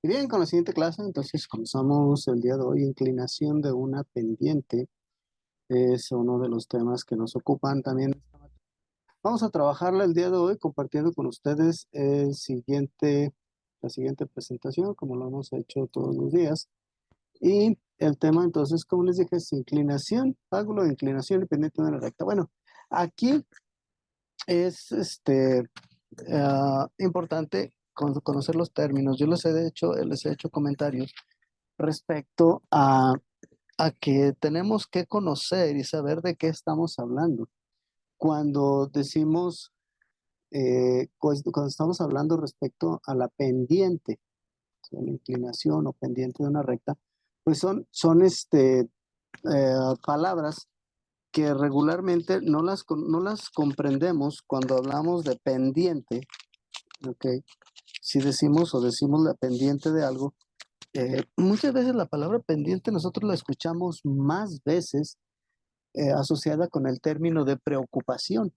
Y bien, con la siguiente clase, entonces comenzamos el día de hoy, inclinación de una pendiente. Es uno de los temas que nos ocupan también. Vamos a trabajarla el día de hoy compartiendo con ustedes la siguiente presentación, como lo hemos hecho todos los días. Y el tema entonces, como les dije, es inclinación, ángulo de inclinación y pendiente de una recta. Bueno, aquí es importante conocer los términos. Yo les he hecho comentarios respecto a que tenemos que conocer y saber de qué estamos hablando. Cuando decimos, cuando estamos hablando respecto a la pendiente, o sea, la inclinación o pendiente de una recta, pues palabras que regularmente no las comprendemos cuando hablamos de pendiente, ¿ok? Si decimos la pendiente de algo, muchas veces la palabra pendiente nosotros la escuchamos más veces asociada con el término de preocupación.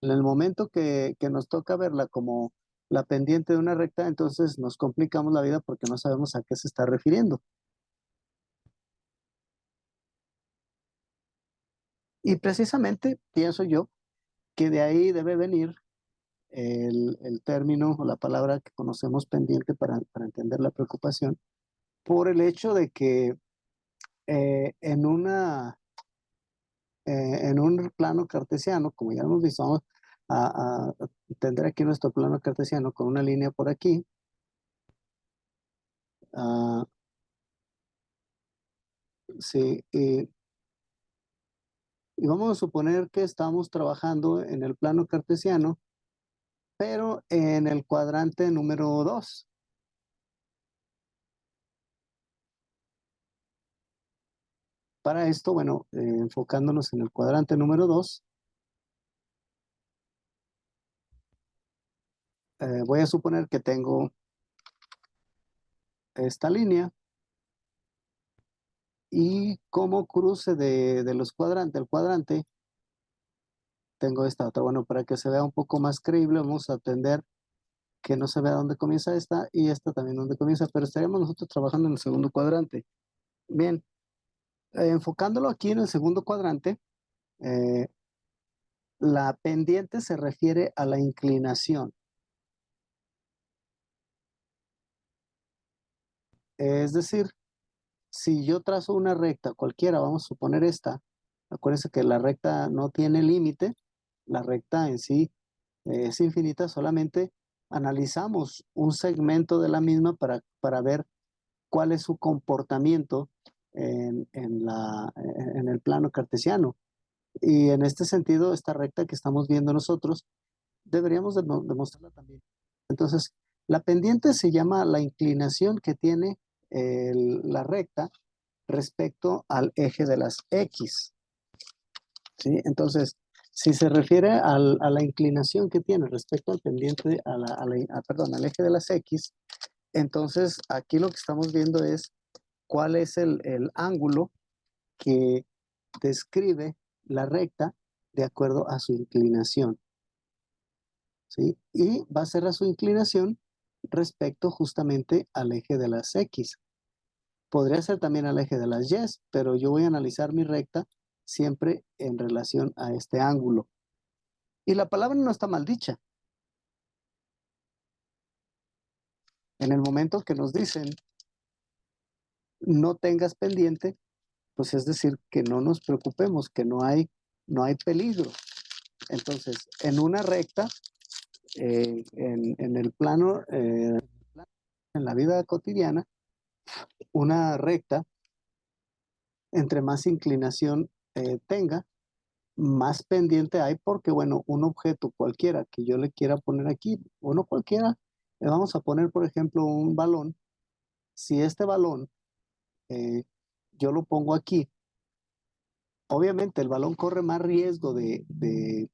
En el momento que nos toca verla como la pendiente de una recta, entonces nos complicamos la vida porque no sabemos a qué se está refiriendo. Y precisamente pienso yo que de ahí debe venir el término o la palabra que conocemos pendiente para entender la preocupación, por el hecho de que eh, en una en un plano cartesiano, como ya hemos visto, vamos a tendré aquí nuestro plano cartesiano con una línea por aquí. ah, sí, y vamos a suponer que estamos trabajando en el plano cartesiano, pero en el cuadrante número 2. Para esto, bueno, enfocándonos en el cuadrante número 2, voy a suponer que tengo esta línea y como cruce de los cuadrantes, el cuadrante, tengo esta otra. Bueno, para que se vea un poco más creíble, vamos a atender que no se vea dónde comienza esta y esta también dónde comienza, pero estaríamos nosotros trabajando en el segundo cuadrante. Bien, enfocándolo aquí en el segundo cuadrante, eh, la pendiente se refiere a la inclinación. Es decir, si yo trazo una recta cualquiera, vamos a suponer esta, acuérdense que la recta no tiene límite, la recta en sí es infinita, solamente analizamos un segmento de la misma para ver cuál es su comportamiento en el plano cartesiano. Y en este sentido, esta recta que estamos viendo nosotros, deberíamos demostrarla también. Entonces, la pendiente se llama la inclinación que tiene la recta respecto al eje de las X. ¿Sí? Entonces, si se refiere a la inclinación que tiene respecto al pendiente, perdón, al eje de las X, entonces aquí lo que estamos viendo es cuál es el ángulo que describe la recta de acuerdo a su inclinación, ¿sí? Y va a ser a su inclinación respecto justamente al eje de las X. Podría ser también al eje de las Y, pero yo voy a analizar mi recta siempre en relación a este ángulo. Y la palabra no está mal dicha. En el momento que nos dicen no tengas pendiente, pues es decir, que no nos preocupemos, que no hay peligro. Entonces, en una recta, en el plano, en la vida cotidiana, una recta, entre más inclinación tenga, más pendiente hay porque, bueno, un objeto cualquiera que yo le quiera poner aquí, uno cualquiera, le vamos a poner, por ejemplo, un balón. Si este balón eh, yo lo pongo aquí, obviamente el balón corre más riesgo de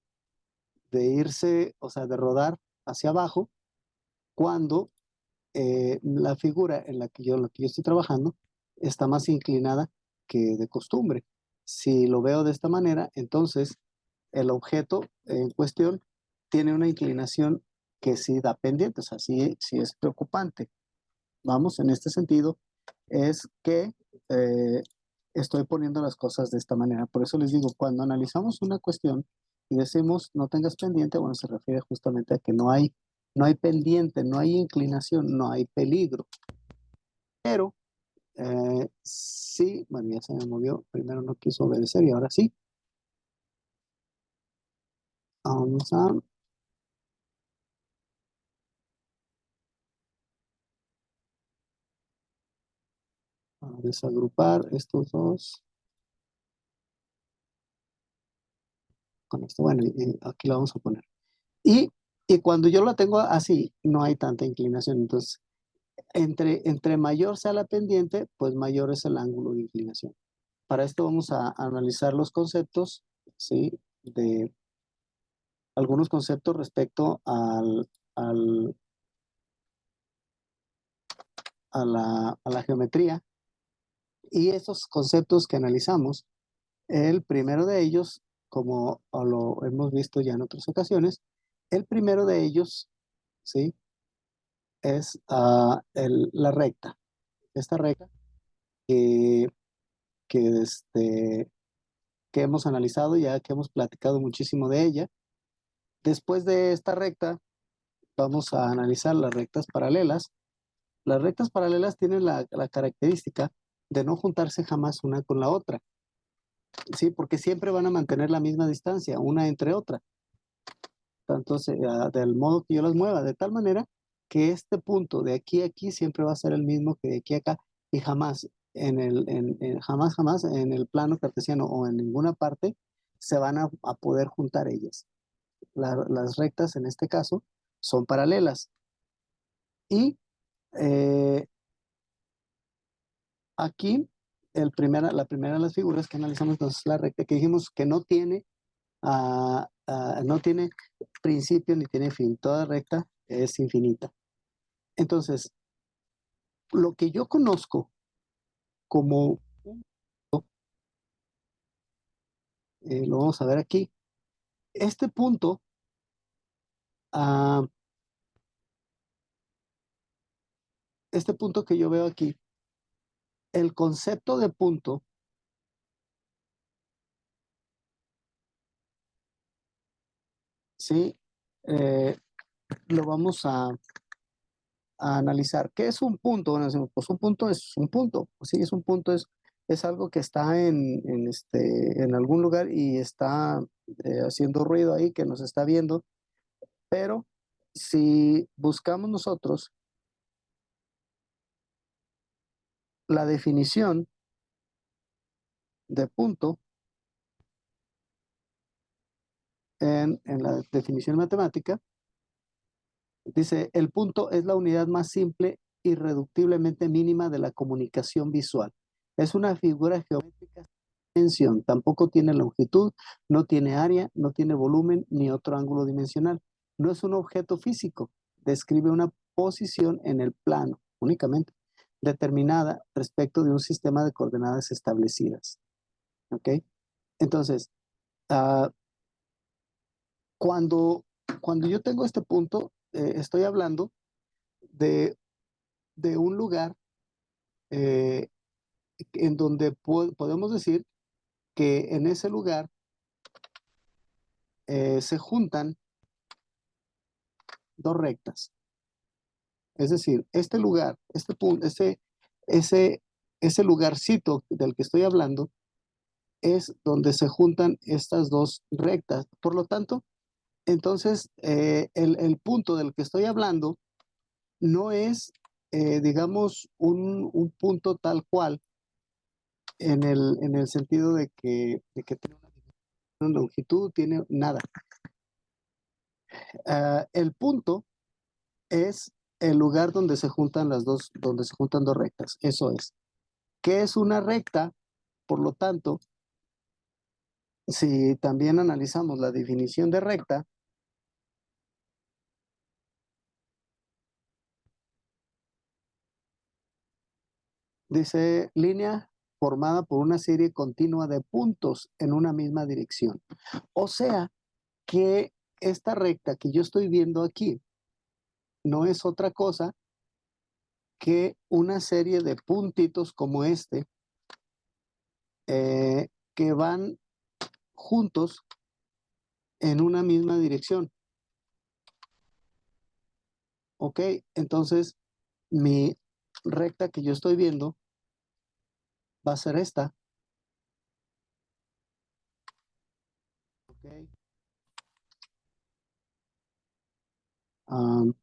irse, o sea, de rodar hacia abajo cuando la figura en la que yo estoy trabajando está más inclinada que de costumbre. Si lo veo de esta manera, entonces el objeto en cuestión tiene una inclinación que sí da pendiente, o sea, sí es preocupante. vamos, en este sentido, es que eh, estoy poniendo las cosas de esta manera. Por eso les digo, cuando analizamos una cuestión y decimos no tengas pendiente, bueno, se refiere justamente a que no hay pendiente, no hay inclinación, no hay peligro. Pero sí, bueno, ya se me movió, primero no quiso obedecer y ahora sí. Vamos a desagrupar estos dos con esto. Bueno, y aquí lo vamos a poner. Y, y cuando yo lo tengo así, no hay tanta inclinación. Entonces, entre mayor sea la pendiente, pues mayor es el ángulo de inclinación. Para esto vamos a analizar los conceptos, ¿sí? De algunos conceptos respecto al- a la geometría. Y esos conceptos que analizamos, el primero de ellos, como lo hemos visto ya en otras ocasiones, el primero de ellos, ¿sí? Es la recta. Esta recta que, que, este, que hemos analizado, ya que hemos platicado muchísimo de ella. Después de esta recta, vamos a analizar las rectas paralelas. Las rectas paralelas tienen la característica de no juntarse jamás una con la otra, ¿sí? Porque siempre van a mantener la misma distancia, una entre otra, tanto del modo que yo las mueva, de tal manera que este punto de aquí a aquí siempre va a ser el mismo que de aquí a acá y jamás jamás en el plano cartesiano o en ninguna parte se van a poder juntar ellas. Las rectas en este caso son paralelas. Y eh, aquí la primera de las figuras que analizamos entonces la recta que dijimos que no tiene principio ni tiene fin. Toda recta es infinita. Entonces, lo que yo conozco como, lo vamos a ver aquí, este punto, ah, este punto que yo veo aquí, el concepto de punto, ¿sí? Eh, lo vamos a analizar. ¿Qué es un punto? Bueno, decimos, pues un punto es un punto. Pues sí, es un punto, es algo que está en algún lugar y está haciendo ruido ahí, que nos está viendo. Pero si buscamos nosotros la definición de punto en la definición matemática, dice, el punto es la unidad más simple, irreductiblemente mínima de la comunicación visual. Es una figura geométrica sin dimensión, tampoco tiene longitud, no tiene área, no tiene volumen ni otro ángulo dimensional. No es un objeto físico, describe una posición en el plano únicamente, determinada respecto de un sistema de coordenadas establecidas. ¿Ok? Entonces, uh, cuando, cuando yo tengo este punto, estoy hablando de, de un lugar eh, en donde podemos decir que en ese lugar se juntan dos rectas. Es decir, este lugar, este punto, ese, ese lugarcito del que estoy hablando es donde se juntan estas dos rectas. Por lo tanto, entonces el punto del que estoy hablando no es, digamos, un punto tal cual en el sentido de que tiene una longitud, tiene nada. El punto es el lugar donde se juntan dos rectas. Eso es. ¿Qué es una recta? Por lo tanto, si también analizamos la definición de recta, dice línea formada por una serie continua de puntos en una misma dirección. O sea que esta recta que yo estoy viendo aquí no es otra cosa que una serie de puntitos como este que van juntos en una misma dirección. Ok, entonces mi recta que yo estoy viendo va a ser esta. Ok. Am,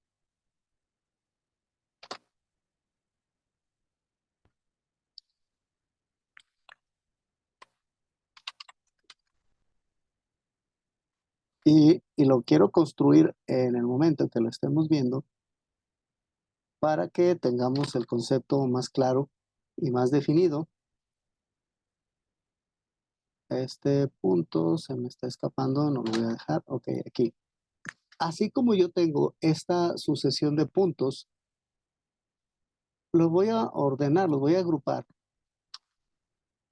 y lo quiero construir en el momento que lo estemos viendo para que tengamos el concepto más claro y más definido. Este punto se me está escapando, no lo voy a dejar. Ok, aquí. Así como yo tengo esta sucesión de puntos, los voy a ordenar, los voy a agrupar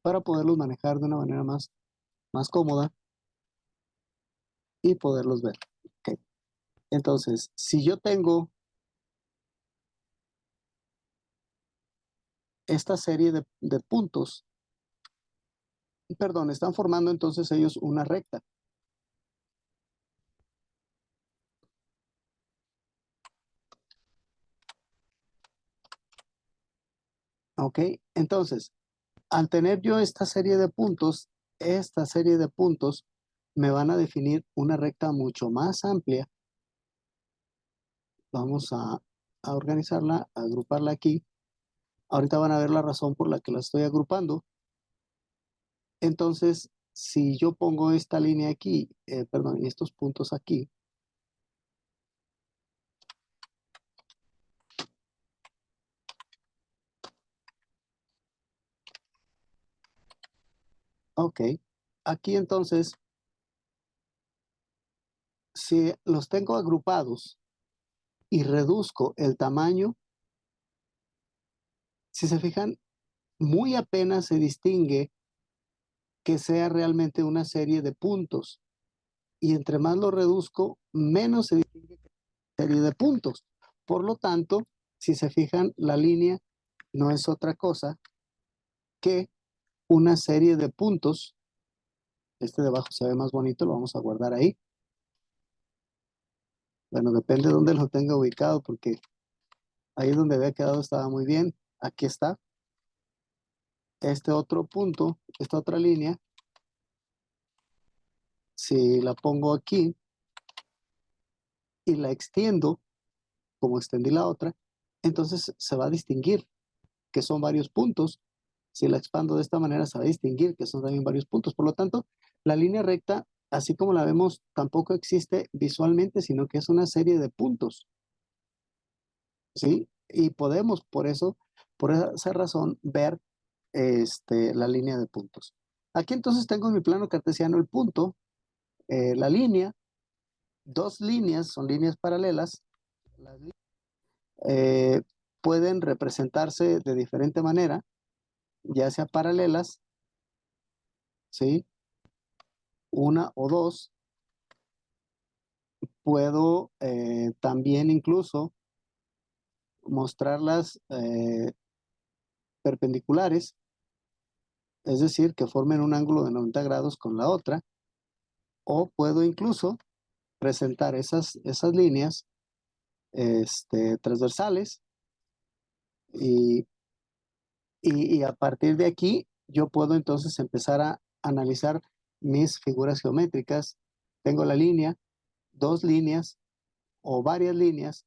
para poderlos manejar de una manera más cómoda y poderlos ver. Ok. Entonces, si yo tengo esta serie de puntos, perdón, están formando entonces ellos una recta. Ok, entonces, al tener yo esta serie de puntos me van a definir una recta mucho más amplia. Vamos a organizarla, a agruparla aquí. Ahorita van a ver la razón por la que la estoy agrupando. Entonces, si yo pongo esta línea aquí, perdón, estos puntos aquí, ok, aquí entonces, si los tengo agrupados y reduzco el tamaño, si se fijan, muy apenas se distingue que sea realmente una serie de puntos. Y entre más lo reduzco, menos se distingue que sea una serie de puntos. Por lo tanto, si se fijan, la línea no es otra cosa que una serie de puntos. Este de abajo se ve más bonito, lo vamos a guardar ahí. Bueno, depende de dónde lo tenga ubicado, porque ahí donde había quedado estaba muy bien. Aquí está. Este otro punto, esta otra línea, si la pongo aquí y la extiendo, como extendí la otra, entonces se va a distinguir que son varios puntos. Si la expando de esta manera, se va a distinguir que son también varios puntos. Por lo tanto, la línea recta, así como la vemos, tampoco existe visualmente, sino que es una serie de puntos, ¿sí? Y podemos, por esa razón, ver la línea de puntos. Aquí entonces tengo en mi plano cartesiano el punto, la línea, dos líneas, son líneas paralelas. Las líneas pueden representarse de diferente manera, ya sea paralelas, ¿sí? Una o dos. Puedo también incluso mostrarlas perpendiculares, es decir, que formen un ángulo de 90 grados con la otra, o puedo incluso presentar esas líneas transversales y, y a partir de aquí yo puedo entonces empezar a analizar mis figuras geométricas. Tengo la línea, dos líneas o varias líneas,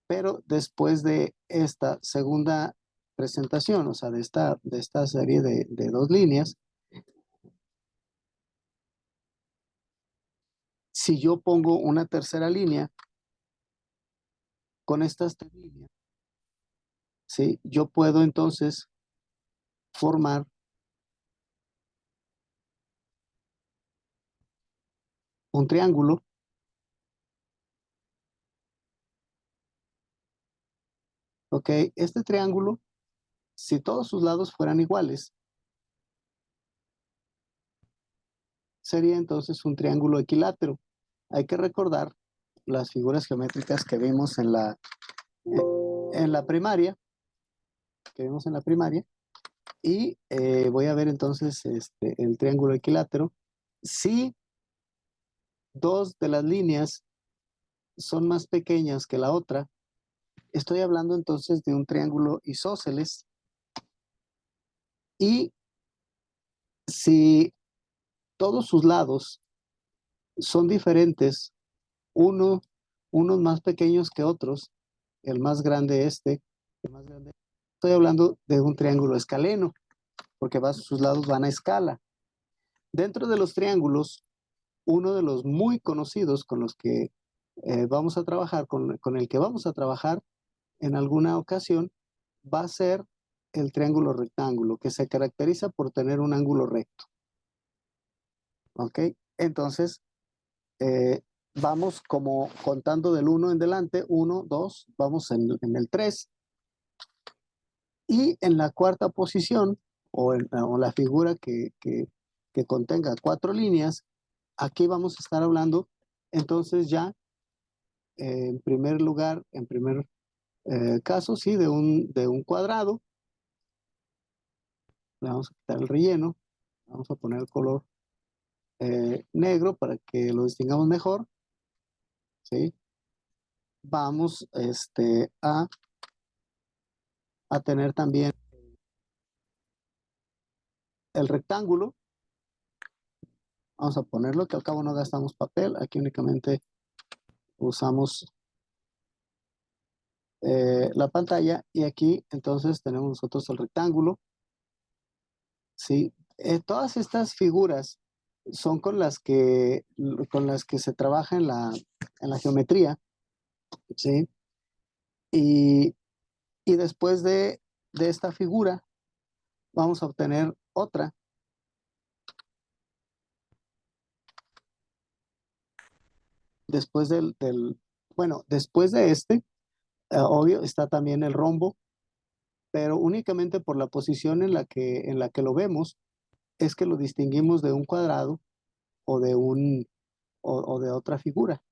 pero después de esta segunda presentación, o sea, de esta serie de dos líneas, si yo pongo una tercera línea con estas tres líneas, ¿sí? Yo puedo entonces formar un triángulo. Ok, este triángulo, si todos sus lados fueran iguales, sería entonces un triángulo equilátero. Hay que recordar las figuras geométricas que vimos en en la primaria, que vimos en la primaria, y voy a ver entonces el triángulo equilátero. Si dos de las líneas son más pequeñas que la otra, estoy hablando entonces de un triángulo isósceles. Y si todos sus lados son diferentes, uno, unos más pequeños que otros, el más grande el más grande, estoy hablando de un triángulo escaleno, porque sus lados van a escala. Dentro de los triángulos, uno de los muy conocidos con los que vamos a trabajar, con el que vamos a trabajar en alguna ocasión, va a ser el triángulo rectángulo, que se caracteriza por tener un ángulo recto. ¿Ok? Entonces, vamos como contando del 1 en delante, 1, 2, vamos en el 3. Y en la cuarta posición, o la figura que contenga 4 líneas, aquí vamos a estar hablando, entonces ya, en primer lugar, en primer caso, sí, de un cuadrado. Le vamos a quitar el relleno, vamos a poner el color negro para que lo distingamos mejor, ¿sí? Vamos a tener también el rectángulo. Vamos a ponerlo, que al cabo no gastamos papel, aquí únicamente usamos la pantalla, y aquí entonces tenemos nosotros el rectángulo, ¿sí? Todas estas figuras son con las que se trabaja en la geometría, ¿sí? Y, y después de esta figura vamos a obtener otra. Después bueno, después de obvio, está también el rombo, pero únicamente por la posición en la que lo vemos, es que lo distinguimos de un cuadrado o o de otra figura.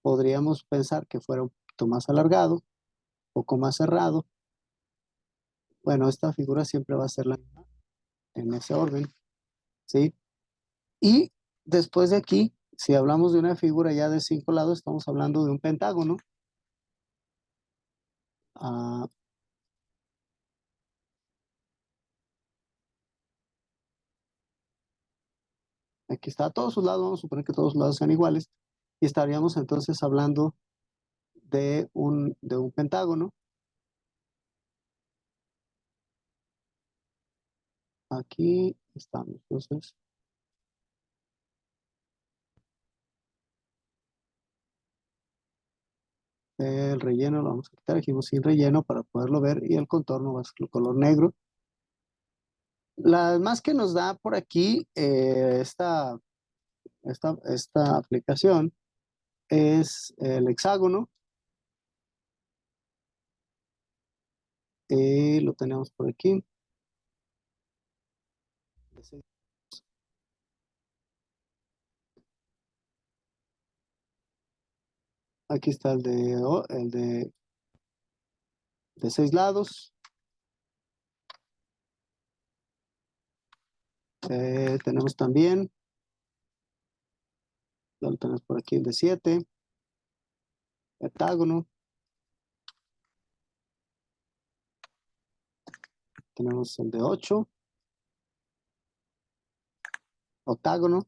Podríamos pensar que fuera un poquito más alargado, un poco más cerrado. Bueno, esta figura siempre va a ser la misma en ese orden, ¿sí? Y después de aquí, si hablamos de una figura ya de 5 lados, estamos hablando de un pentágono. Ah, aquí está a todos sus lados, vamos a suponer que todos sus lados sean iguales, y estaríamos entonces hablando de un pentágono. Aquí estamos, entonces, el relleno lo vamos a quitar, dijimos sin relleno para poderlo ver, y el contorno va a ser el color negro. La más que nos da por aquí esta aplicación es el hexágono, y lo tenemos por aquí. Aquí está el de 6 lados. Tenemos también, lo tenemos por aquí, el de 7, heptágono. Tenemos el de 8, octágono,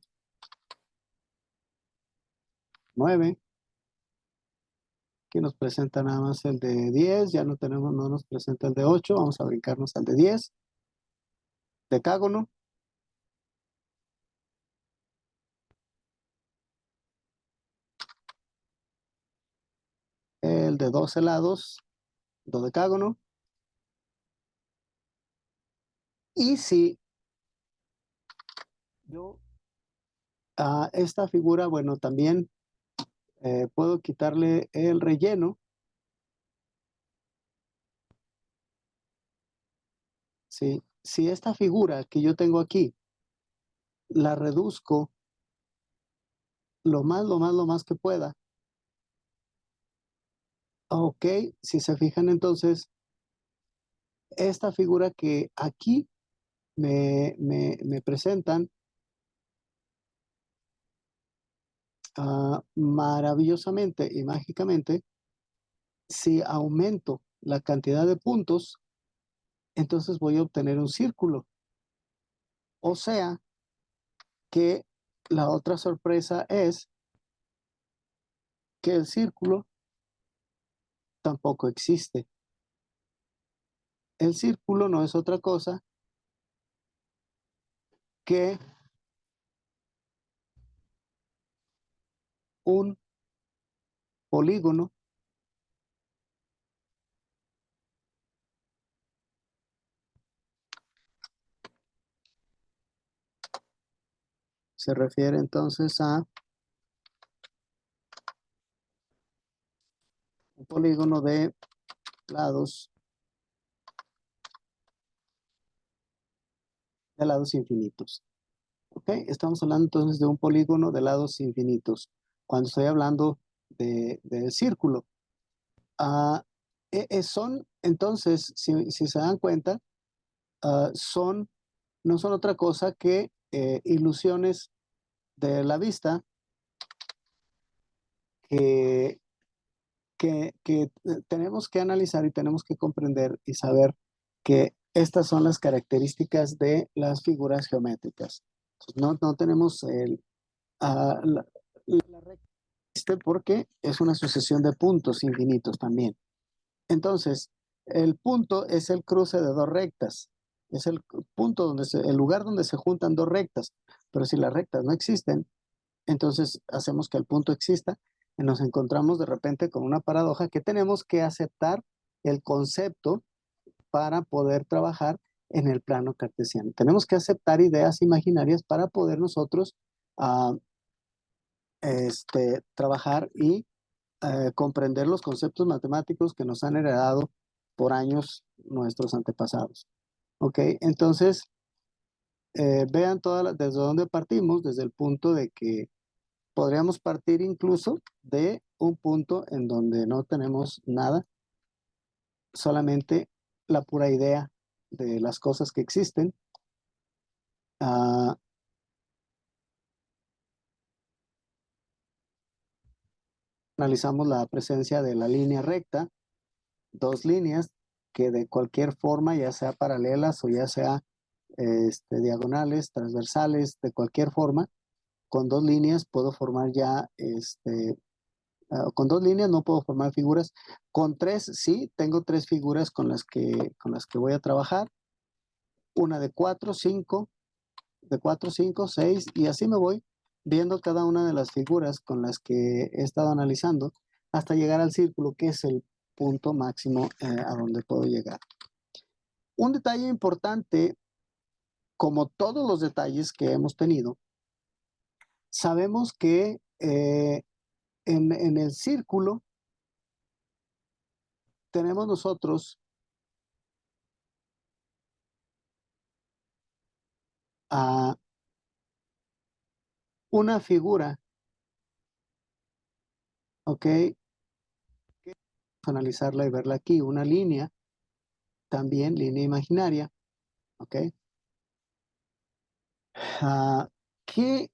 9. Aquí nos presenta nada más el de 10, ya no nos presenta el de 8, vamos a brincarnos al de 10, decágono, el de 12 lados, dodecágono. Y si yo a esta figura, bueno, también puedo quitarle el relleno. ¿Sí? Si esta figura que yo tengo aquí la reduzco lo más que pueda, Ok, si se fijan entonces, esta figura que aquí me presentan, maravillosamente y mágicamente, si aumento la cantidad de puntos, entonces voy a obtener un círculo. O sea que la otra sorpresa es que el círculo tampoco existe. El círculo no es otra cosa que un polígono se refiere entonces a un polígono lados, de lados infinitos. ¿Ok? Estamos hablando entonces de un polígono de lados infinitos. Cuando estoy hablando del círculo. Ah, son, entonces, si se dan cuenta, no son otra cosa que ilusiones de la vista que, que tenemos que analizar y tenemos que comprender y saber que estas son las características de las figuras geométricas. No tenemos la recta porque es una sucesión de puntos infinitos también. Entonces, el punto es el cruce de dos rectas. Es el punto el lugar donde se juntan dos rectas. Pero si las rectas no existen, entonces hacemos que el punto exista y nos encontramos de repente con una paradoja que tenemos que aceptar el concepto para poder trabajar en el plano cartesiano. Tenemos que aceptar ideas imaginarias para poder nosotros uh, trabajar y comprender los conceptos matemáticos que nos han heredado por años nuestros antepasados. ¿Ok? Entonces, vean desde dónde partimos, desde el punto de que podríamos partir incluso de un punto en donde no tenemos nada, solamente la pura idea de las cosas que existen. Uh, Analizamos la presencia de la línea recta, dos líneas que de cualquier forma, ya sea paralelas o ya sea diagonales, transversales, de cualquier forma, con dos líneas puedo formar ya, con dos líneas no puedo formar figuras, con tres sí, tengo tres figuras con las que voy a trabajar, una de 4, 5, de 4, 5, 6 y así me voy viendo cada una de las figuras con las que he estado analizando hasta llegar al círculo, que es el punto máximo a donde puedo llegar. Un detalle importante, como todos los detalles que hemos tenido, sabemos que en el círculo tenemos nosotros a una figura, ¿ok? Vamos a analizarla y verla aquí, una línea, también línea imaginaria, ¿ok? ¿Qué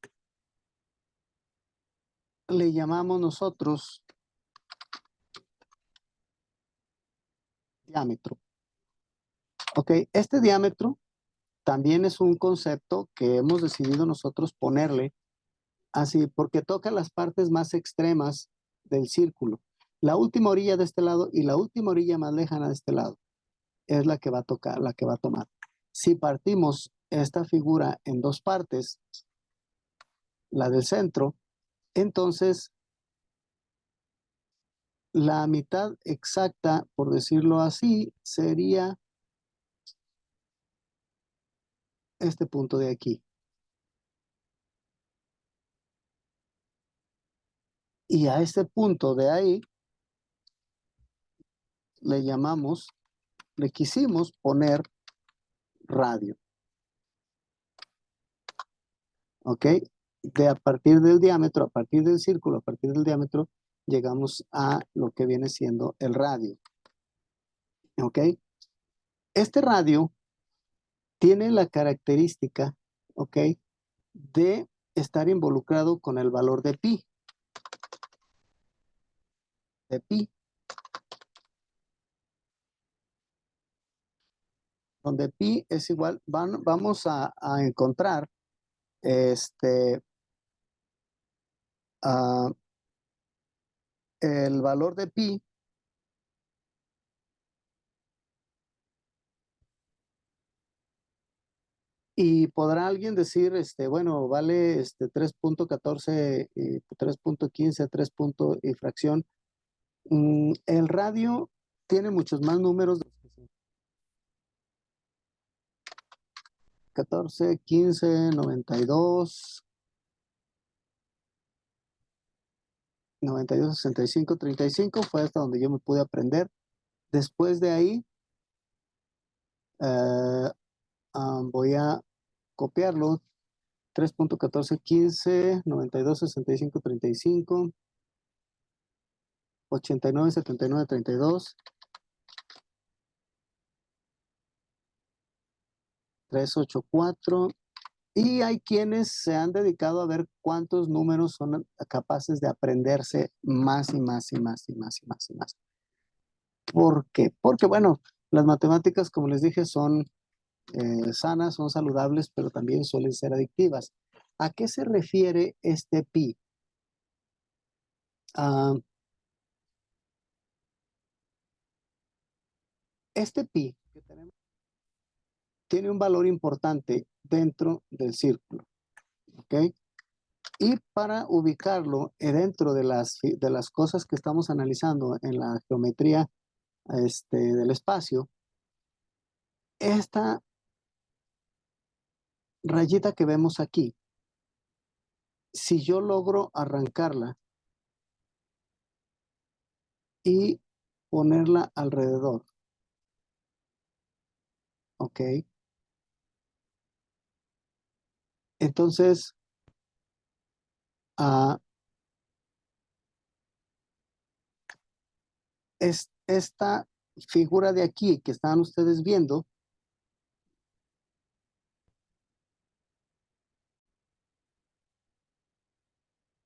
le llamamos nosotros diámetro? ¿Ok? Este diámetro también es un concepto que hemos decidido nosotros ponerle así, porque toca las partes más extremas del círculo. La última orilla de este lado y la última orilla más lejana de este lado es la que va a tocar, la que va a tomar. Si partimos esta figura en dos partes, la del centro, entonces la mitad exacta, por decirlo así, sería este punto de aquí. Y a este punto de ahí le quisimos poner radio. ¿Ok? A partir del diámetro, a partir del círculo, a partir del diámetro, llegamos a lo que viene siendo el radio. ¿Ok? Este radio tiene la característica, ¿ok?, de estar involucrado con el valor de pi. De pi. Donde pi es igual, vamos a encontrar ah, el valor de pi y podrá alguien decir, bueno, vale 3.14, 3.15, 3 y fracción. El radio tiene muchos más números. 14, 15, 92, 92, 65, 35 fue hasta donde yo me pude aprender. Después de ahí, eh, voy a copiarlo. 3.14, 15, 92, 65, 35, 89, 79, 32, 384. Y hay quienes se han dedicado a ver cuántos números son capaces de aprenderse más y más y más y más y más y más. ¿Por qué? Porque, bueno, las matemáticas, como les dije, son sanas, son saludables, pero también suelen ser adictivas. ¿A qué se refiere este pi? Ah, este pi que tenemos tiene un valor importante dentro del círculo, ¿ok? Y para ubicarlo dentro de las cosas que estamos analizando en la geometría del espacio, esta rayita que vemos aquí, si yo logro arrancarla y ponerla alrededor, ¿ok? Entonces, ah, esta figura de aquí que están ustedes viendo,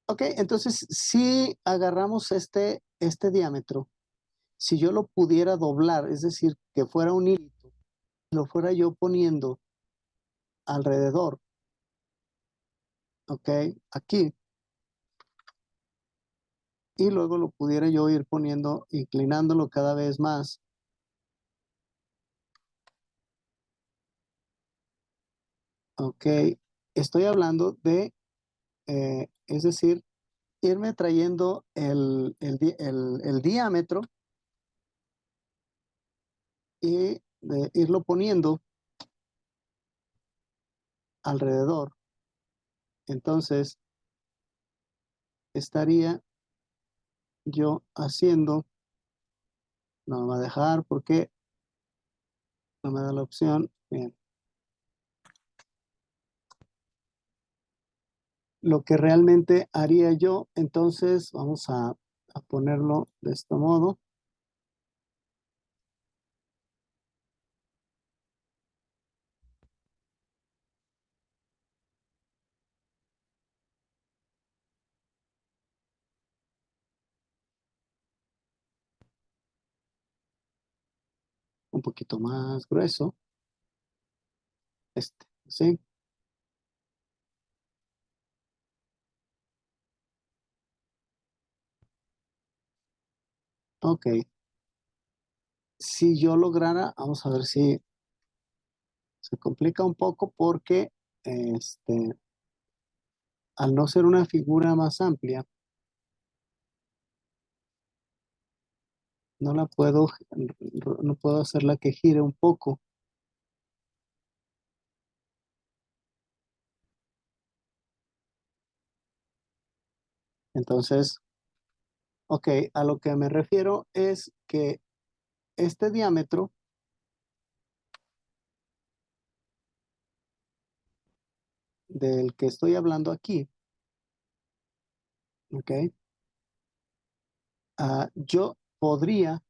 ok, entonces si agarramos este diámetro, si yo lo pudiera doblar, es decir, que fuera un hilito, lo fuera yo poniendo alrededor, ok, aquí, y luego lo pudiera yo ir poniendo, inclinándolo cada vez más, ok, estoy hablando de, es decir, irme trayendo el diámetro y de irlo poniendo alrededor. Entonces, estaría yo haciendo, no me va a dejar porque no me da la opción. Bien. Lo que realmente haría yo, entonces, vamos a ponerlo de este modo. Un poquito más grueso. ¿Sí? Ok. Si yo lograra, vamos a ver si se complica un poco porque al no ser una figura más amplia, no la puedo, no puedo hacerla que gire un poco. Entonces, ok, a lo que me refiero es que este diámetro del que estoy hablando aquí, ok, yo podría,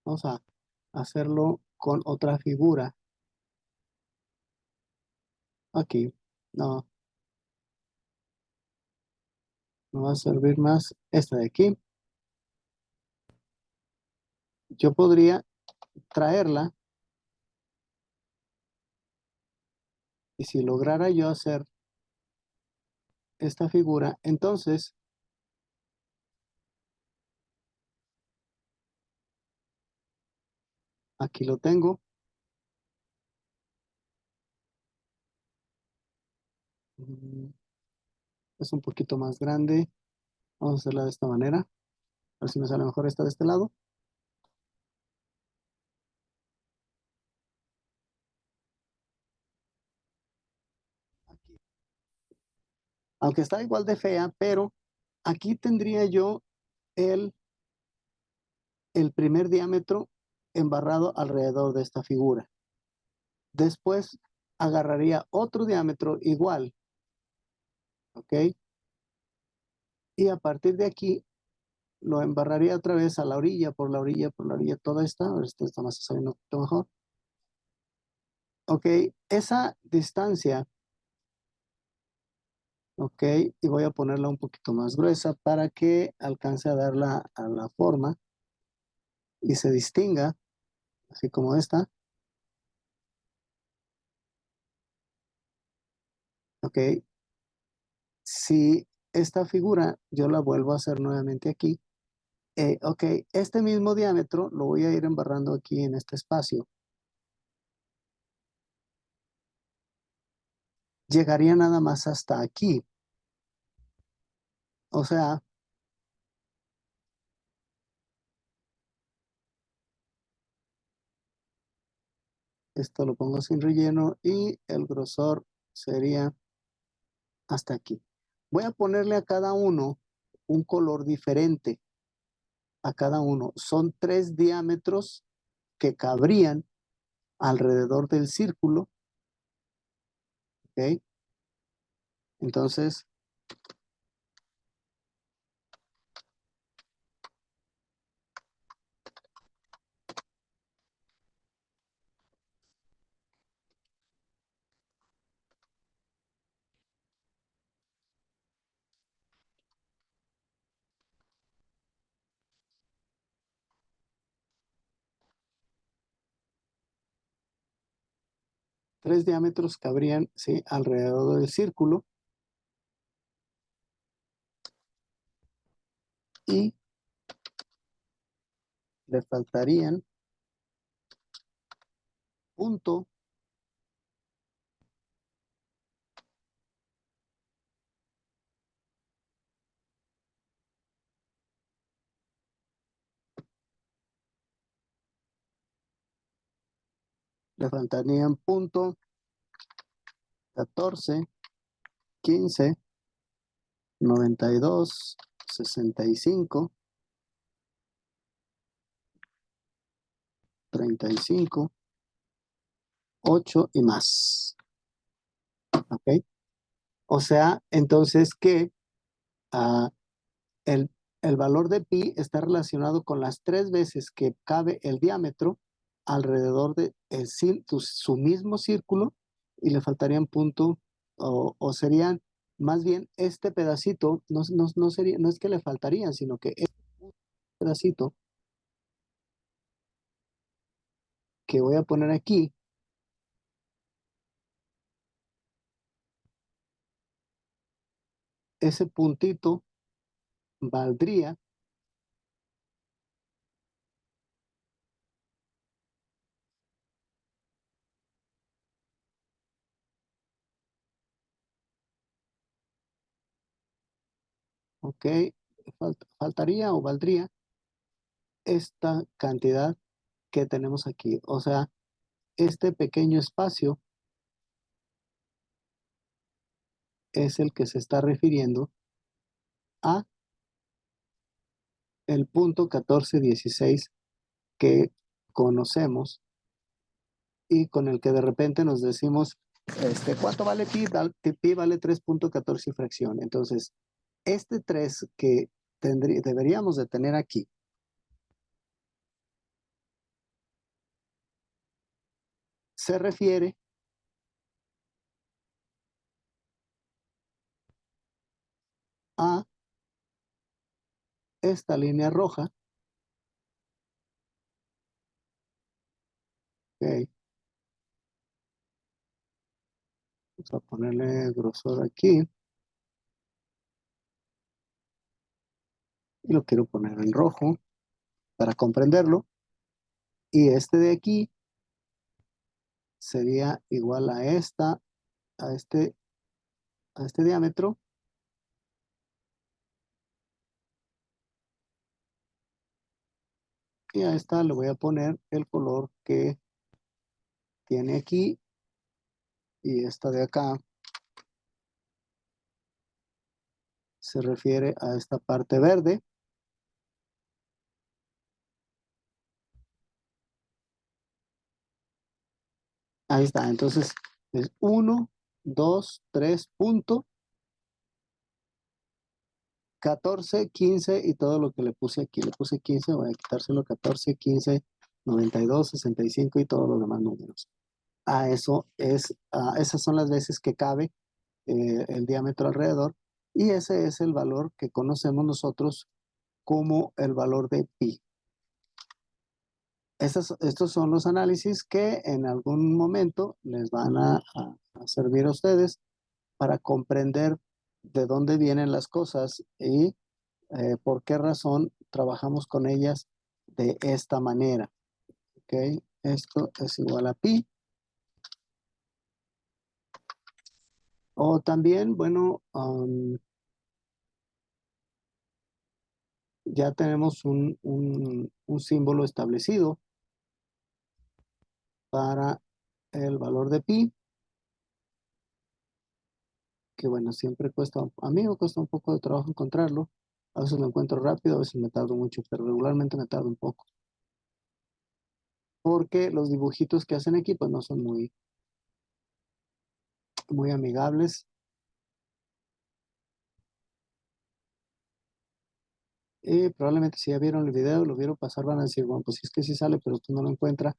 vamos a hacerlo con otra figura. Aquí, no, no va a servir más esta de aquí. Yo podría traerla y si lograra yo hacer esta figura, entonces aquí lo tengo. Mm, Es un poquito más grande. Vamos a hacerla de esta manera. A ver si me sale mejor esta de este lado. Aquí. Aunque está igual de fea, pero aquí tendría yo el, el primer diámetro embarrado alrededor de esta figura. Después agarraría otro diámetro igual, ¿ok? Y a partir de aquí lo embarraría otra vez a la orilla, por la orilla, por la orilla, toda esta. A ver, esta está más saliendo un poquito mejor. Ok, esa distancia, ok, y voy a ponerla un poquito más gruesa para que alcance a darla a la forma y se distinga, así como esta. Ok, si esta figura yo la vuelvo a hacer nuevamente aquí, ok, este mismo diámetro lo voy a ir embarrando aquí en este espacio. Llegaría nada más hasta aquí. O sea, esto lo pongo sin relleno y el grosor sería hasta aquí. Voy a ponerle a cada uno un color diferente. A cada uno. Son 3 diámetros que cabrían alrededor del círculo. ¿Ok? Entonces, 3 diámetros cabrían, ¿sí? Alrededor del círculo. Y le faltarían punto. Le faltarían punto 14, 15, 92, 65, 35, 8 y más. ¿Ok? O sea, entonces que ah, el, el valor de pi está relacionado con las 3 veces que cabe el diámetro alrededor de su mismo círculo y le faltarían punto o serían más bien este pedacito, no sería, no es que le faltarían, sino que este pedacito que voy a poner aquí, ese puntito valdría, ok, faltaría o valdría esta cantidad que tenemos aquí. O sea, este pequeño espacio es el que se está refiriendo a el punto 1416 que conocemos y con el que de repente nos decimos, ¿cuánto vale pi? Pi vale 3.14 y fracción. Entonces, este 3 que deberíamos de tener aquí, se refiere a esta línea roja. Ok, vamos a ponerle grosor aquí. Y lo quiero poner en rojo para comprenderlo. Y este de aquí sería igual a a este, a este diámetro. Y a esta le voy a poner el color que tiene aquí. Y esta de acá se refiere a esta parte verde. Ahí está. Entonces es 1, 2, 3 punto, 14, 15 y todo lo que le puse aquí. Le puse 15, voy a quitárselo 14, 15, 92, 65 y todos los demás números. Esas son las veces que cabe el diámetro alrededor, y ese es el valor que conocemos nosotros como el valor de pi. Estos son los análisis que en algún momento les van a servir a ustedes para comprender de dónde vienen las cosas y por qué razón trabajamos con ellas de esta manera. ¿Ok? Esto es igual a pi. O también, bueno, ya tenemos un símbolo establecido para el valor de pi, que bueno, siempre cuesta, a mí me cuesta un poco de trabajo encontrarlo. A veces lo encuentro rápido, a veces me tardo mucho, pero regularmente me tardo un poco. Porque los dibujitos que hacen aquí pues no son muy amigables. Y probablemente si ya vieron el video, lo vieron pasar, van a decir, bueno, pues sí es que sí sale, pero tú no lo encuentras.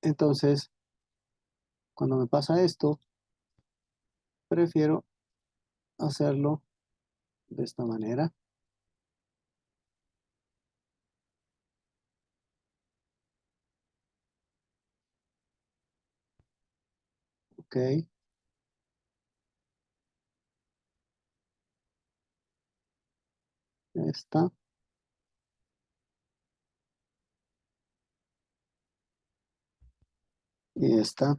Entonces, cuando me pasa esto, prefiero hacerlo de esta manera. Ok, esta y esta,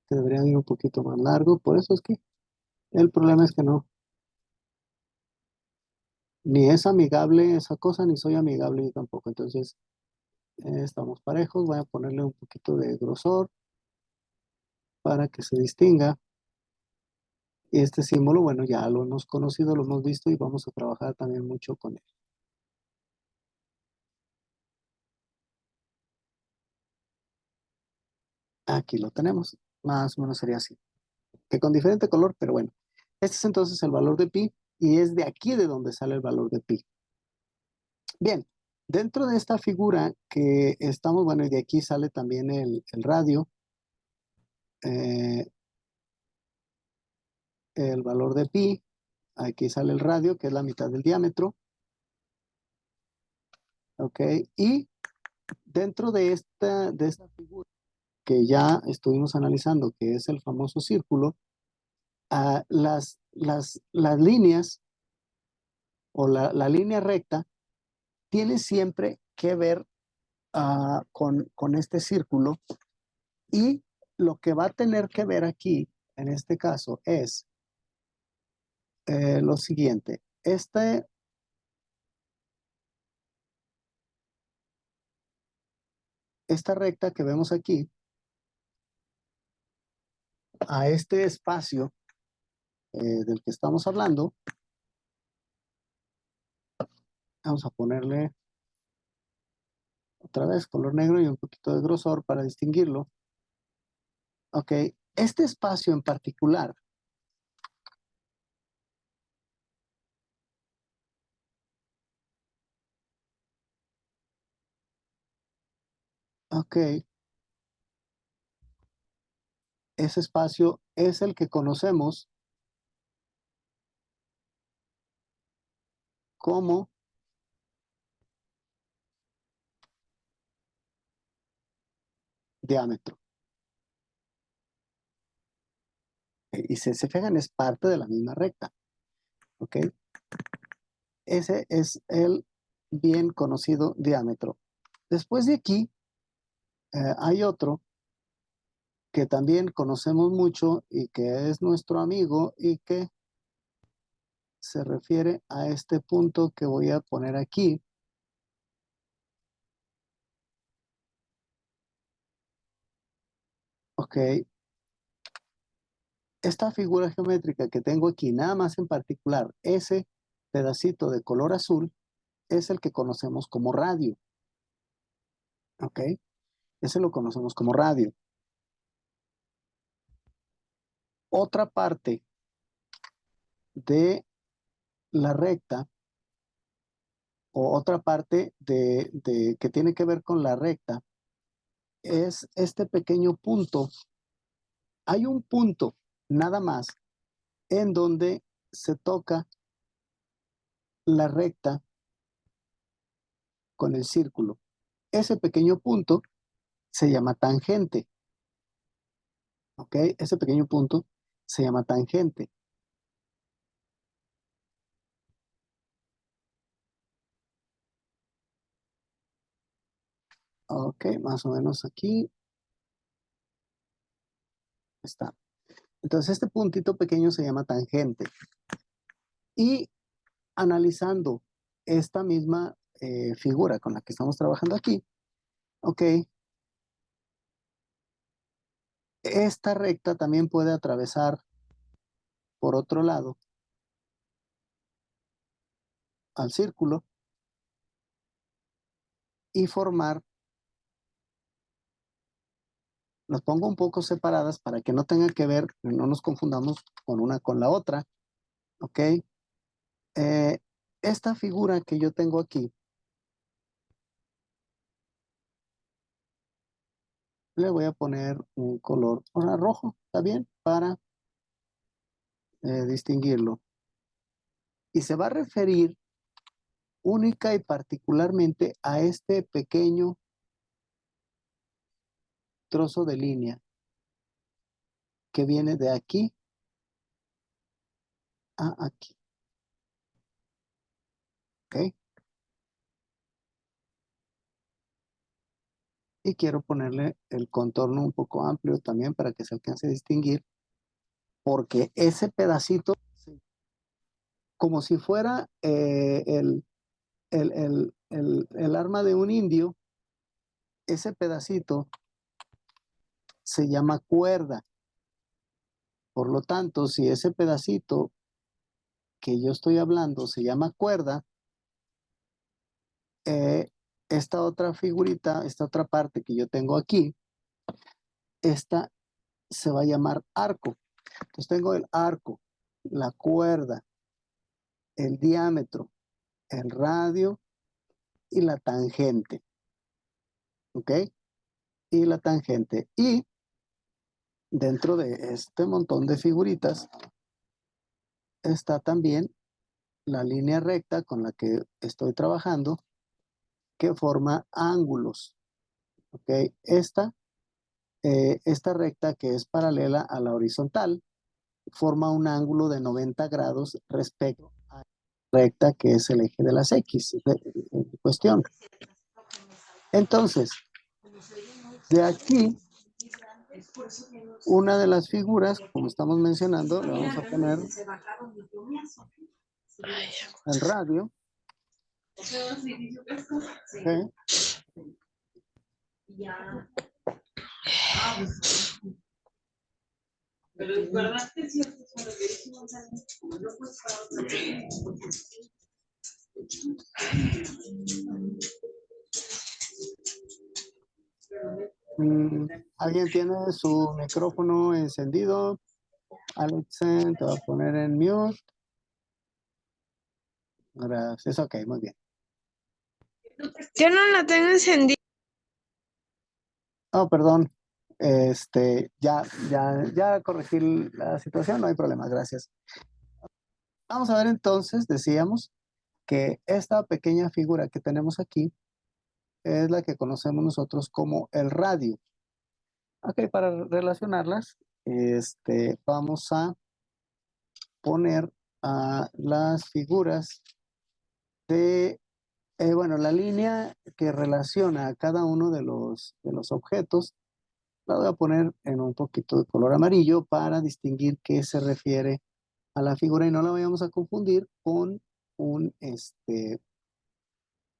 que deberían ir un poquito más largo. Por eso es que el problema es que no, ni es amigable esa cosa, ni soy amigable yo tampoco. Entonces, estamos parejos. Voy a ponerle un poquito de grosor para que se distinga. Y este símbolo, bueno, ya lo hemos conocido, lo hemos visto y vamos a trabajar también mucho con él. Aquí lo tenemos. Más o menos sería así. Que con diferente color, pero bueno. Este es entonces el valor de pi y es de aquí de donde sale el valor de pi. Bien, dentro de esta figura que estamos, bueno, y de aquí sale también el radio, eh, el valor de pi, aquí sale el radio, que es la mitad del diámetro, ¿ok? Y dentro de esta figura que ya estuvimos analizando, que es el famoso círculo, las líneas o la línea recta tiene siempre que ver con este círculo, y lo que va a tener que ver aquí, en este caso, es lo siguiente. Esta recta que vemos aquí, a este espacio del que estamos hablando, vamos a ponerle otra vez color negro y un poquito de grosor para distinguirlo. Ok, este espacio en particular Ok, ese espacio es el que conocemos como diámetro. Y si se fijan, es parte de la misma recta. ¿Ok? Ese es el bien conocido diámetro. Después de aquí, hay otro que también conocemos mucho y que es nuestro amigo y que se refiere a este punto que voy a poner aquí. Ok. Esta figura geométrica que tengo aquí, nada más en particular, ese pedacito de color azul es el que conocemos como radio. ¿Ok? Ese lo conocemos como radio. Otra parte de la recta o otra parte que tiene que ver con la recta es este pequeño punto. Hay un punto nada más en donde se toca la recta con el círculo. Ese pequeño punto se llama tangente. ¿Ok? Ese pequeño punto se llama tangente. Ok, más o menos aquí está. Entonces este puntito pequeño se llama tangente. Y analizando esta misma figura con la que estamos trabajando aquí, ok, esta recta también puede atravesar por otro lado al círculo y formar, las pongo un poco separadas para que no tenga que ver, no nos confundamos con una con la otra, ok. Eh, esta figura que yo tengo aquí, le voy a poner un color ahora rojo, ¿está bien? Para distinguirlo. Y se va a referir única y particularmente a este pequeño trozo de línea que viene de aquí a aquí. ¿Ok? Y quiero ponerle el contorno un poco amplio también para que se alcance a distinguir, porque ese pedacito, como si fuera el arma de un indio, ese pedacito se llama cuerda. Por lo tanto, si ese pedacito que yo estoy hablando se llama cuerda, eh, esta otra figurita, esta otra parte que yo tengo aquí, esta se va a llamar arco. Entonces tengo el arco, la cuerda, el diámetro, el radio y la tangente. ¿Ok? Y la tangente. Y dentro de este montón de figuritas está también la línea recta con la que estoy trabajando que forma ángulos. ¿Ok? Esta recta que es paralela a la horizontal forma un ángulo de 90 grados respecto a la recta que es el eje de las X de cuestión. Entonces, de aquí, una de las figuras, como estamos mencionando, le vamos a poner el radio. ¿Okay? Pero es verdad que es cierto, lo que dijimos antes, como no pues para otra ¿Alguien tiene su micrófono encendido? Alex, te va a poner en mute. Gracias, ok, muy bien. Yo no la tengo encendida. Oh, perdón. Ya corregí la situación, no hay problema, gracias. Vamos a ver entonces, decíamos que esta pequeña figura que tenemos aquí es la que conocemos nosotros como el radio. Ok, para relacionarlas, vamos a poner las figuras de, bueno, la línea que relaciona a cada uno de los objetos, la voy a poner en un poquito de color amarillo para distinguir qué se refiere a la figura y no la vayamos a confundir con un,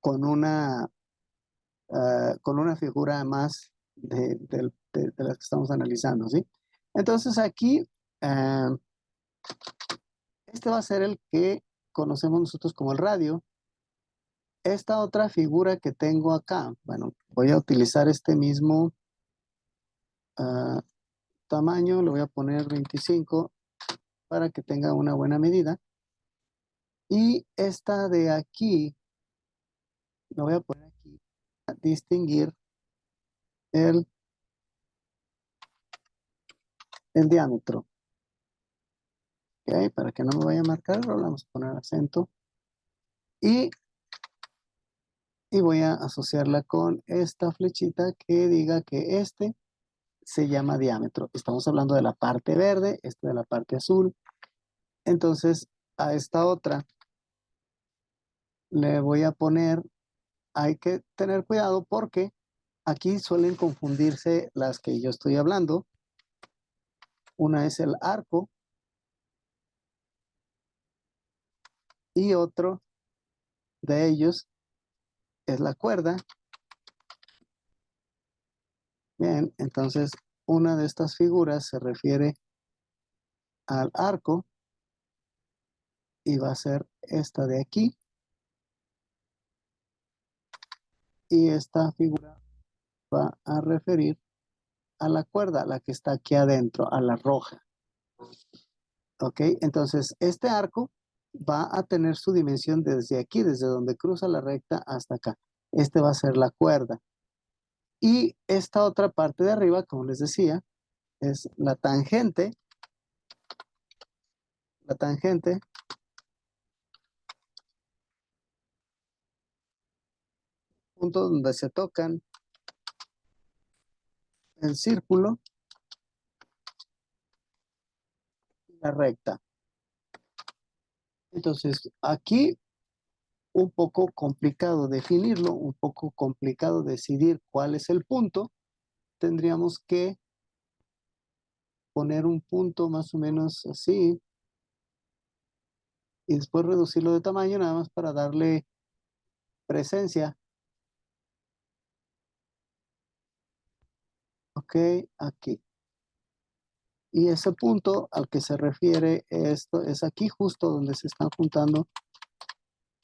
con una figura más de las que estamos analizando, ¿sí? Entonces aquí, ah, este va a ser el que conocemos nosotros como el radio. Esta otra figura que tengo acá, bueno, voy a utilizar este mismo ah, tamaño, lo voy a poner 25 para que tenga una buena medida. Y esta de aquí, lo voy a poner aquí, a distinguir el, el diámetro. ¿Ok? Para que no me vaya a marcar, lo vamos a poner acento. Y, y voy a asociarla con esta flechita que diga que este se llama diámetro. Estamos hablando de la parte verde, esta de la parte azul. Entonces, a esta otra le voy a poner, hay que tener cuidado porque aquí suelen confundirse las que yo estoy hablando. Una es el arco y otro de ellos es la cuerda. Bien, entonces una de estas figuras se refiere al arco y va a ser esta de aquí. Y esta figura va a referir a la cuerda, la que está aquí adentro, a la roja. ¿Ok? Entonces, este arco va a tener su dimensión desde aquí, desde donde cruza la recta hasta acá. Este va a ser la cuerda. Y esta otra parte de arriba, como les decía, es la tangente, punto donde se tocan el círculo y la recta. Entonces, aquí un poco complicado definirlo, un poco complicado decidir cuál es el punto. Tendríamos que poner un punto más o menos así y después reducirlo de tamaño nada más para darle presencia. Ok, aquí. Y ese punto al que se refiere esto es aquí justo donde se están juntando.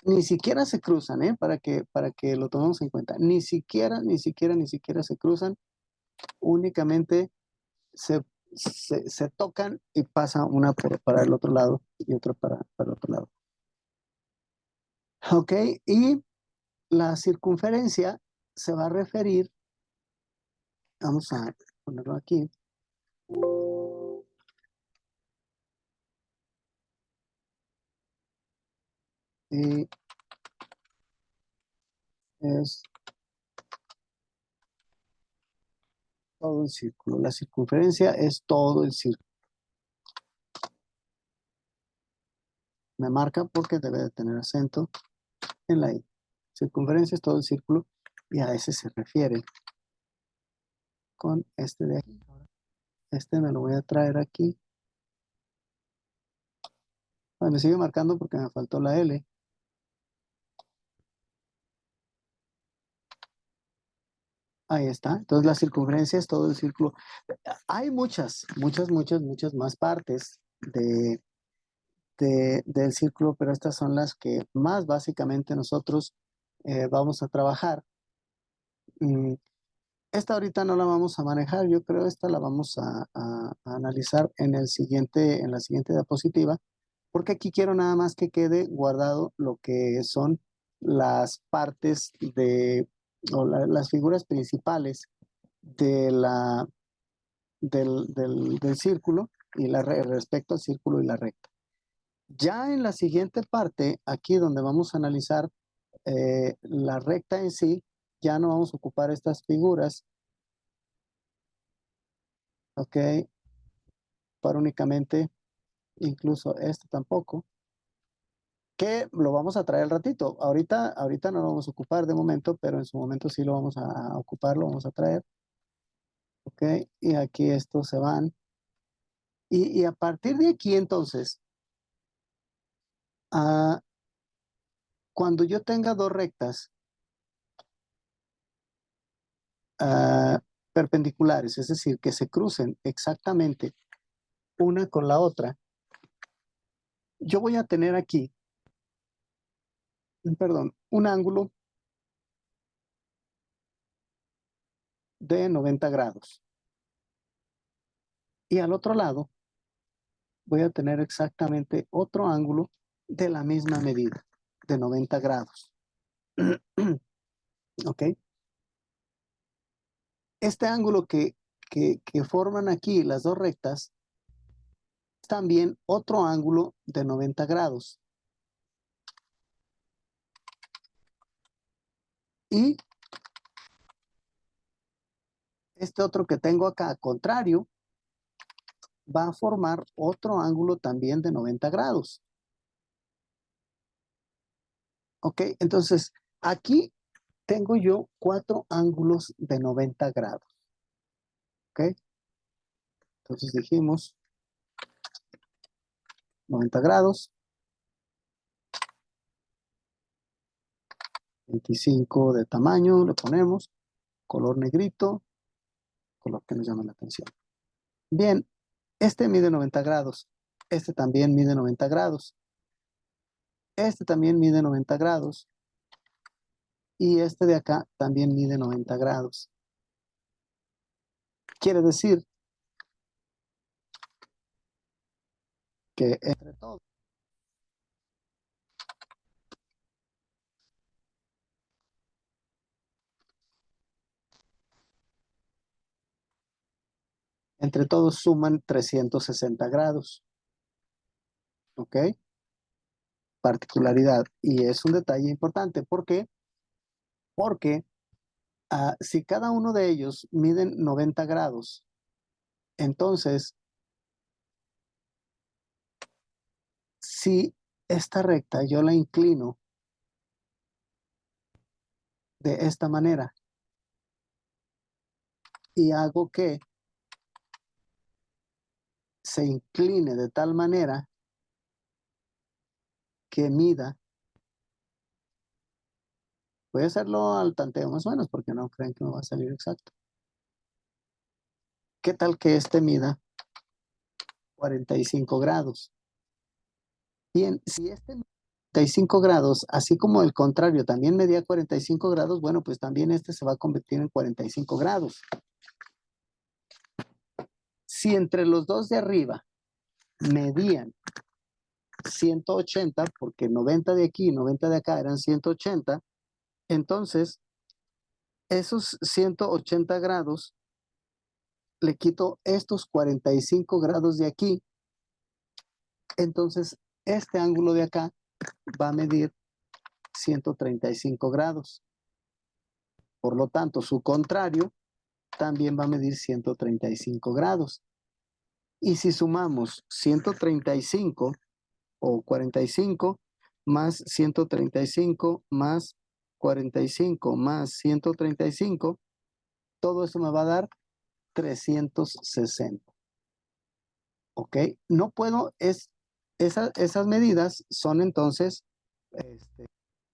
Ni siquiera se cruzan, ¿eh? Para que lo tomemos en cuenta. Ni siquiera se cruzan. Únicamente se, se tocan y pasa una para el otro lado y otra para el otro lado. Ok, y la circunferencia se va a referir, vamos a ponerlo aquí, y es todo el círculo. La circunferencia es todo el círculo. Me marca porque debe de tener acento en la I. Circunferencia es todo el círculo y a ese se refiere con este de aquí. Este me lo voy a traer aquí. Me sigue marcando porque me faltó la L. Ahí está. Entonces la circunferencia es todo el círculo. Hay muchas más partes del círculo, pero estas son las que más básicamente nosotros vamos a trabajar. Mm, Esta ahorita no la vamos a manejar, yo creo esta la vamos a analizar en en la siguiente diapositiva, porque aquí quiero nada más que quede guardado lo que son las partes las figuras principales de del círculo y respecto al círculo y la recta. Ya en la siguiente parte, aquí donde vamos a analizar la recta en sí, ya no vamos a ocupar estas figuras, ¿ok? Para únicamente, incluso este tampoco, que lo vamos a traer al ratito. Ahorita no lo vamos a ocupar de momento, pero en su momento sí lo vamos a ocupar, lo vamos a traer, ¿ok? Y aquí estos se van. Y a partir de aquí, entonces, ah, cuando yo tenga dos rectas perpendiculares, es decir, que se crucen exactamente una con la otra, yo voy a tener aquí, perdón, un ángulo de 90 grados. Y al otro lado voy a tener exactamente otro ángulo de la misma medida, de 90 grados. ¿Ok? Este ángulo que forman aquí las dos rectas es también otro ángulo de 90 grados. Y este otro que tengo acá, contrario, va a formar otro ángulo también de 90 grados. ¿Ok? Entonces, aquí tengo yo cuatro ángulos de 90 grados. ¿Ok? Entonces dijimos 90 grados, 25 de tamaño, le ponemos color negrito, color que nos llama la atención. Bien, este mide 90 grados, este también mide 90 grados, este también mide 90 grados y este de acá también mide 90 grados. Quiere decir que entre todos suman 360 grados. ¿Ok? Particularidad. Y es un detalle importante. ¿Por qué? Porque si cada uno de ellos miden 90 grados, entonces, si esta recta yo la inclino de esta manera y hago que se incline de tal manera que mida, voy a hacerlo al tanteo más o menos porque no creen que me va a salir exacto. ¿Qué tal que este mida 45 grados? Bien, si este 45 grados, así como el contrario también medía 45 grados, bueno, pues también este se va a convertir en 45 grados. Si entre los dos de arriba medían 180, porque 90 de aquí y 90 de acá eran 180, entonces esos 180 grados le quito estos 45 grados de aquí, entonces este ángulo de acá va a medir 135 grados. Por lo tanto, su contrario también va a medir 135 grados. Y si sumamos 135 o 45 más 135 más 45 más 135, todo eso me va a dar 360. ¿Ok? No puedo, esas medidas son entonces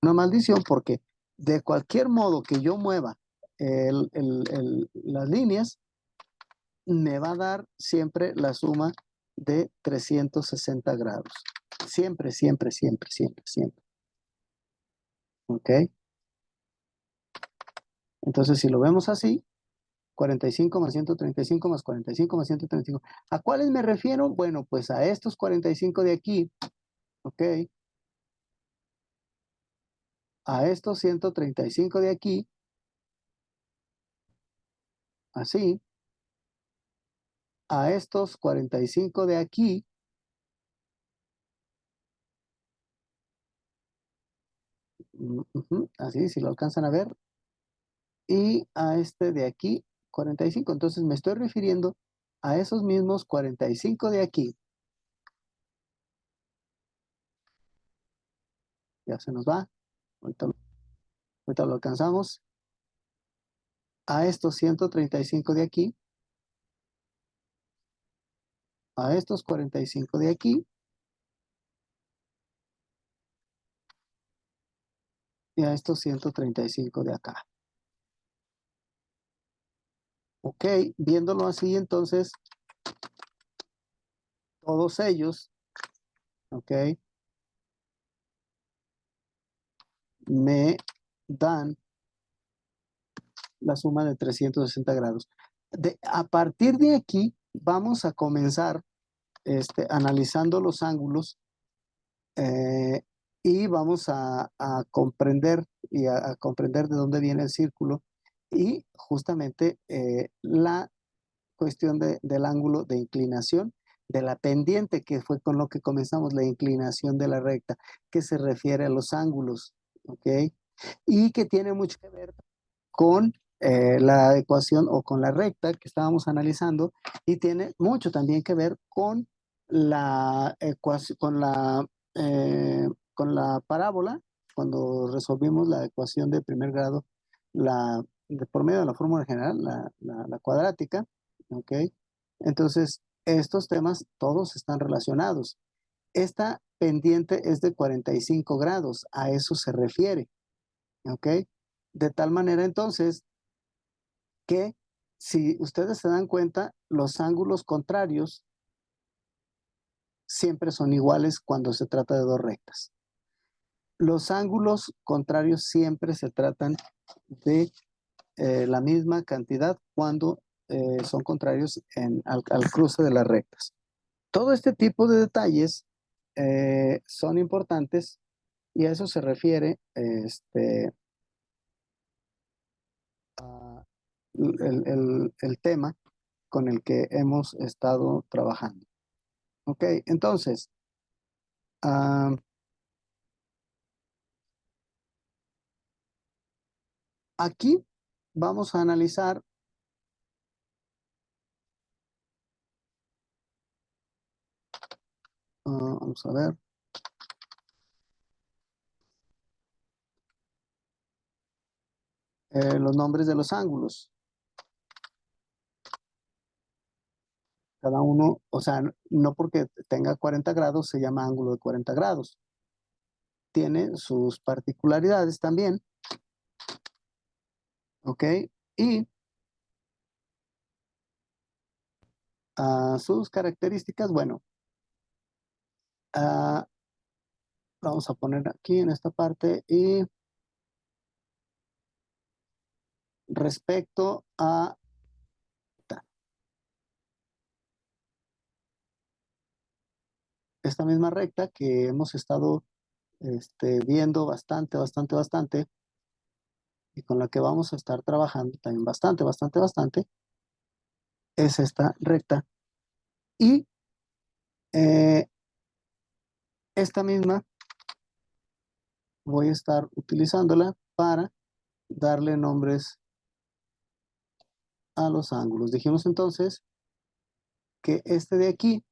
una maldición porque de cualquier modo que yo mueva las líneas, me va a dar siempre la suma de 360 grados. Siempre, siempre, siempre, siempre, siempre. ¿Ok? Entonces, si lo vemos así, 45 más 135 más 45 más 135. ¿A cuáles me refiero? Bueno, pues a estos 45 de aquí, ¿ok? A estos 135 de aquí, así, a estos 45 de aquí, así, si lo alcanzan a ver, y a este de aquí, 45. Entonces me estoy refiriendo a esos mismos 45 de aquí. Ya se nos va. Ahorita lo alcanzamos. A estos 135 de aquí. A estos 45 de aquí. Y a estos 135 de acá. Ok, viéndolo así, entonces, todos ellos, ok, me dan la suma de 360 grados. A partir de aquí, vamos a comenzar analizando los ángulos eh, y vamos a comprender y a comprender de dónde viene el círculo y justamente la cuestión del ángulo de inclinación de la pendiente, que fue con lo que comenzamos, la inclinación de la recta, que se refiere a los ángulos, ¿ok? Y que tiene mucho que ver con la ecuación o con la recta que estábamos analizando y tiene mucho también que ver con la ecuación, con la parábola, cuando resolvimos la ecuación de primer grado, por medio de la fórmula general, la cuadrática, ¿ok? Entonces, estos temas todos están relacionados. Esta pendiente es de 45 grados, a eso se refiere, ¿ok? De tal manera entonces que si ustedes se dan cuenta, los ángulos contrarios siempre son iguales cuando se trata de dos rectas. Los ángulos contrarios siempre se tratan de la misma cantidad cuando son contrarios al cruce de las rectas. Todo este tipo de detalles son importantes y a eso se refiere el tema con el que hemos estado trabajando. Ok, entonces, ah, aquí vamos a analizar vamos a ver, los nombres de los ángulos. Cada uno, o sea, no porque tenga 40 grados se llama ángulo de 40 grados. Tiene sus particularidades también, ¿ok? Y sus características, bueno, ah, vamos a poner aquí en esta parte y respecto a esta misma recta que hemos estado viendo bastante y con la que vamos a estar trabajando también bastante, es esta recta. Y esta misma voy a estar utilizándola para darle nombres a los ángulos. Dijimos entonces que este de aquí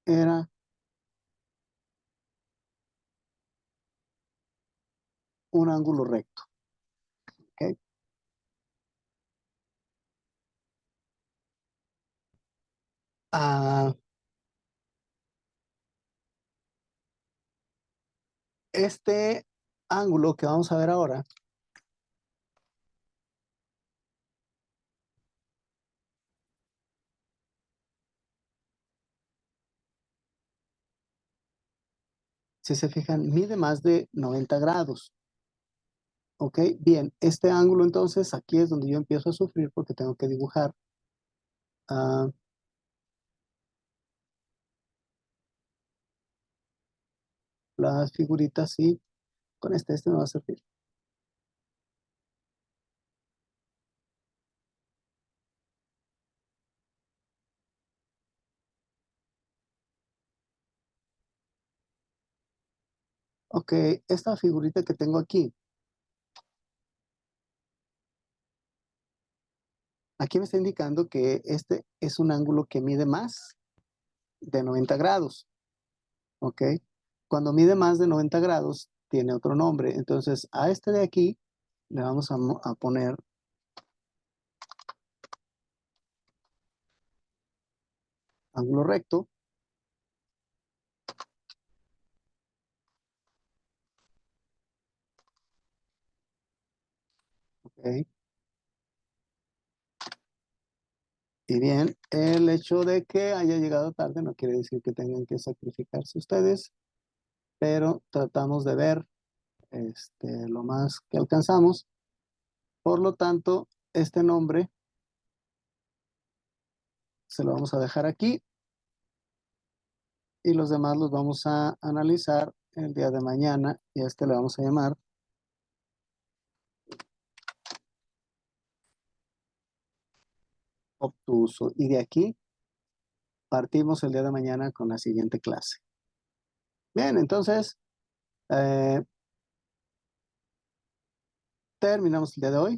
era un ángulo recto. ¿Okay? Ah, este ángulo que vamos a ver ahora, si se fijan, mide más de 90 grados. Ok, bien, este ángulo entonces aquí es donde yo empiezo a sufrir porque tengo que dibujar ah, las figuritas y con este me va a servir. Ok, esta figurita que tengo aquí me está indicando que este es un ángulo que mide más de 90 grados, ¿ok? Cuando mide más de 90 grados, tiene otro nombre. Entonces, a este de aquí le vamos a poner ángulo recto, ¿ok? Y bien, el hecho de que haya llegado tarde no quiere decir que tengan que sacrificarse ustedes, pero tratamos de ver lo más que alcanzamos. Por lo tanto, este nombre se lo vamos a dejar aquí y los demás los vamos a analizar el día de mañana y a este le vamos a llamar obtuso. Y de aquí partimos el día de mañana con la siguiente clase. Bien, entonces terminamos el día de hoy.